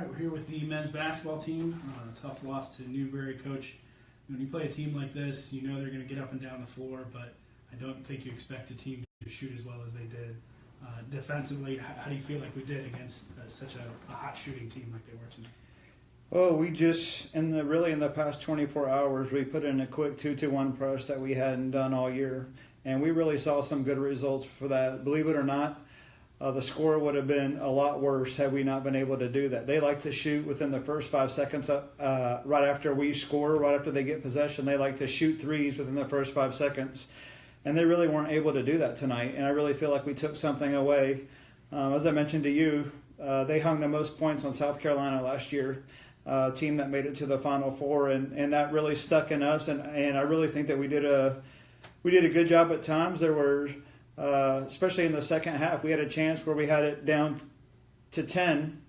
right, we're here with the men's basketball team. Tough loss to Newberry. Coach, when you play a team like this, you know they're going to get up and down the floor, but I don't think you expect a team to shoot as well as they did. Defensively, how do you feel like we did against such a hot shooting team like they were tonight? Well, we just, in the past 24 hours, we put in a quick 2-1 press that we hadn't done all year. And we really saw some good results for that. Believe it or not, the score would have been a lot worse had we not been able to do that. They like to shoot within the first 5 seconds, right after we score, right after they get possession. They like to shoot threes within the first 5 seconds. And they really weren't able to do that tonight. And I really feel like we took something away. As I mentioned to you, they hung the most points on South Carolina last year, a team that made it to the Final Four. And that really stuck in us. And I really think that we did a good job at times. There were, especially in the second half, we had a chance where we had it down to 10.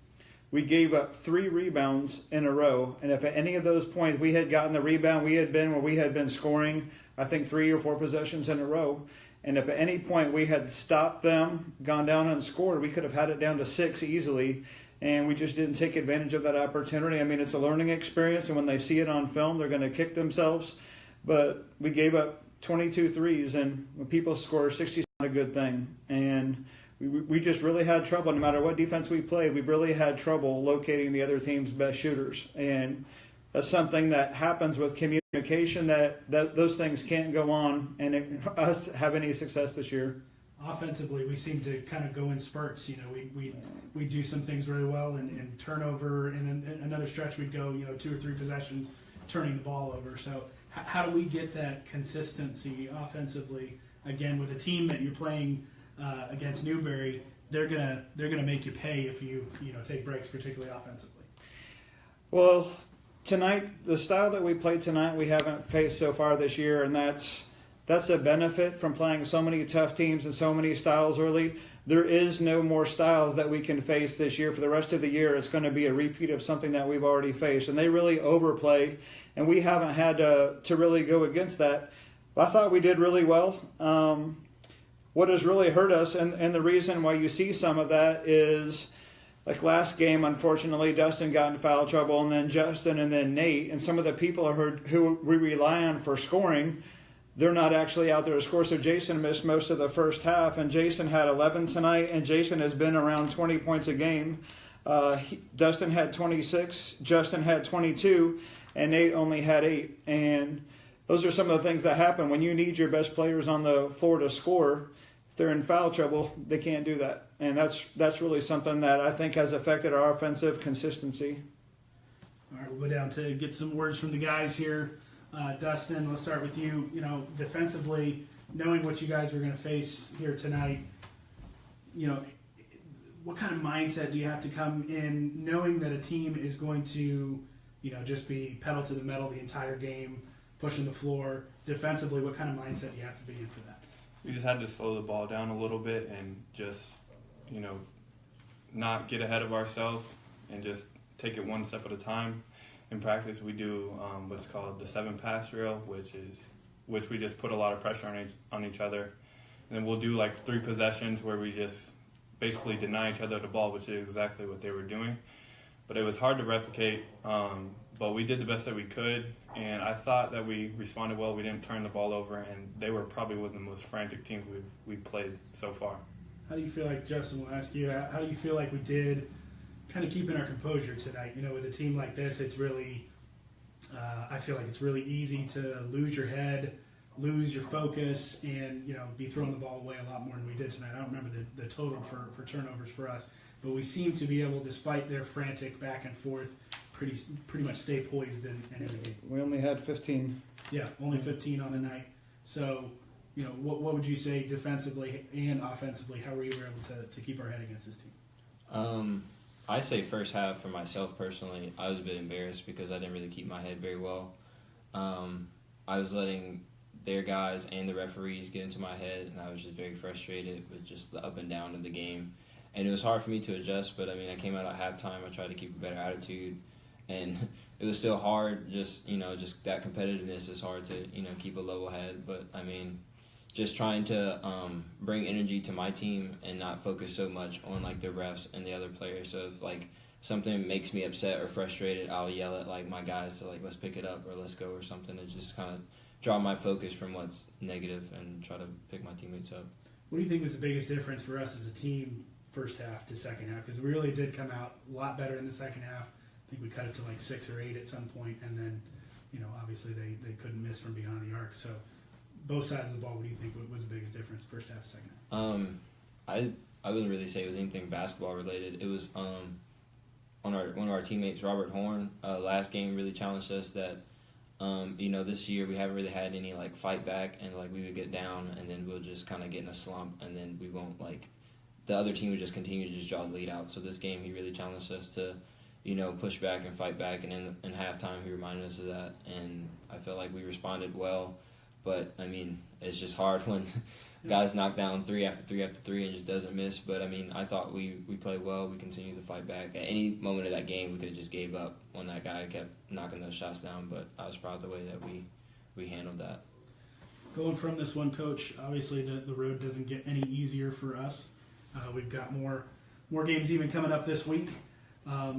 We gave up 3 rebounds in a row. And if at any of those points we had gotten the rebound, we had been where we had been scoring, I think 3 or 4 possessions in a row. And if at any point we had stopped them, gone down and scored, we could have had it down to 6 easily. And we just didn't take advantage of that opportunity. I mean, it's a learning experience, and when they see it on film, they're going to kick themselves. But we gave up 22 threes, and when people score 60 is not a good thing. And we just really had trouble. No matter what defense we played, we've really had trouble locating the other team's best shooters. And that's something that happens with communication, that those things can't go on and us have any success this year. Offensively, we seem to kind of go in spurts. You know, we do some things really well and turnover, and then another stretch we'd go, 2 or 3 possessions turning the ball over. So how do we get that consistency offensively? Again, with a team that you're playing against Newberry, they're gonna make you pay if you take breaks, particularly offensively. Well, tonight, the style that we played tonight, we haven't faced so far this year, and that's a benefit from playing so many tough teams and so many styles early. There is no more styles that we can face this year. For the rest of the year, it's going to be a repeat of something that we've already faced. And they really overplay, and we haven't had to really go against that. But I thought we did really well. What has really hurt us, and the reason why you see some of that is, like last game, unfortunately, Dustin got in foul trouble, and then Justin, and then Nate, and some of the people who we rely on for scoring, they're not actually out there to score. So Jason missed most of the first half, and Jason had 11 tonight, and Jason has been around 20 points a game. Dustin had 26, Justin had 22, and Nate only had 8. And those are some of the things that happen when you need your best players on the floor to score. If they're in foul trouble, they can't do that. And that's really something that I think has affected our offensive consistency. All right, we'll go down to get some words from the guys here. Dustin, let's start with you. Defensively, knowing what you guys were going to face here tonight, what kind of mindset do you have to come in knowing that a team is going to, just be pedal to the metal the entire game, pushing the floor? Defensively, what kind of mindset do you have to be in for that? We just had to slow the ball down a little bit and just, not get ahead of ourselves and just take it one step at a time. In practice, we do what's called the 7-pass drill, which we just put a lot of pressure on each other. And then we'll do like 3 possessions where we just basically deny each other the ball, which is exactly what they were doing. But it was hard to replicate, but we did the best that we could. And I thought that we responded well. We didn't turn the ball over, and they were probably one of the most frantic teams we've played so far. How do you feel like, Justin, will ask you, how do you feel like we did kind of keeping our composure tonight? With a team like this, it's really, I feel like it's really easy to lose your head, lose your focus, and, be throwing the ball away a lot more than we did tonight. I don't remember the total for turnovers for us, but we seem to be able, despite their frantic back and forth, pretty much stay poised in every game. We only had 15. Yeah, only 15 on the night. So, what would you say defensively and offensively, how were you able to keep our head against this team? I say first half for myself personally, I was a bit embarrassed because I didn't really keep my head very well. I was letting their guys and the referees get into my head, and I was just very frustrated with just the up and down of the game. And it was hard for me to adjust, but I came out at halftime. I tried to keep a better attitude, and it was still hard. Just that competitiveness is hard to keep a level head. But just trying to bring energy to my team and not focus so much on the refs and the other players. So if something makes me upset or frustrated, I'll yell at like my guys to like, let's pick it up or let's go or something, and just kind of draw my focus from what's negative and try to pick my teammates up. What do you think was the biggest difference for us as a team first half to second half? Because we really did come out a lot better in the second half. I think we cut it to like 6 or 8 at some point, and then, obviously they couldn't miss from behind the arc. So both sides of the ball, what do you think was the biggest difference first half, second half? I wouldn't really say it was anything basketball related. It was one of our teammates, Robert Horn, last game really challenged us that this year we haven't really had any like fight back, and like we would get down and then we'll just kind of get in a slump, and then we won't like the other team would just continue to just draw the lead out. So this game he really challenged us to push back and fight back, and in halftime he reminded us of that, and I felt like we responded well. But I mean, it's just hard when guys knock down 3 after 3 after 3 and just doesn't miss. But I mean, I thought we played well. We continued to fight back. At any moment of that game, we could have just gave up when that guy kept knocking those shots down. But I was proud of the way that we handled that. Going from this one, Coach, obviously the road doesn't get any easier for us. We've got more games even coming up this week.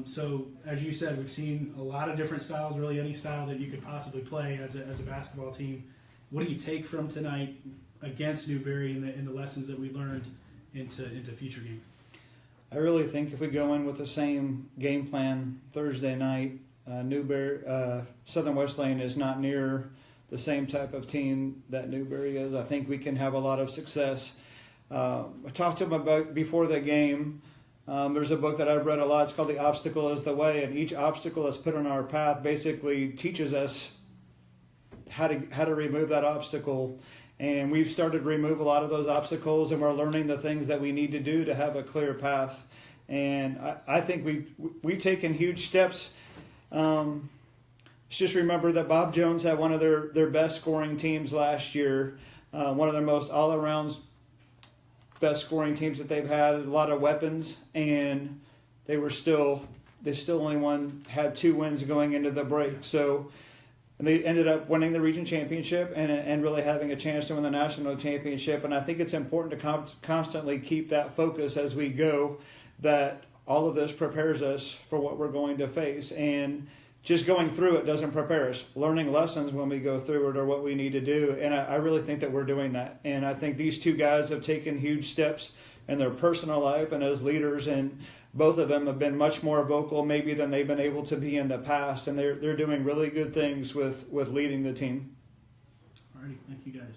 So as you said, we've seen a lot of different styles, really any style that you could possibly play as a basketball team. What do you take from tonight against Newberry and the lessons that we learned into future games? I really think if we go in with the same game plan Thursday night, Southern Wesleyan is not near the same type of team that Newberry is. I think we can have a lot of success. I talked to him about before the game. There's a book that I've read a lot. It's called The Obstacle is the Way, and each obstacle that's put on our path basically teaches us how to remove that obstacle. And we've started to remove a lot of those obstacles, and we're learning the things that we need to do to have a clear path. And I think we've taken huge steps. Just remember that Bob Jones had one of their best scoring teams last year, one of their most all-around best scoring teams that they've had, a lot of weapons, and they still only had 2 wins going into the break. So and they ended up winning the region championship and really having a chance to win the national championship. And I think it's important to constantly keep that focus as we go, that all of this prepares us for what we're going to face. And just going through it doesn't prepare us. Learning lessons when we go through it are what we need to do. And I really think that we're doing that. And I think these 2 guys have taken huge steps in their personal life and as leaders, and both of them have been much more vocal maybe than they've been able to be in the past. And they're doing really good things with leading the team. All righty. Thank you, guys.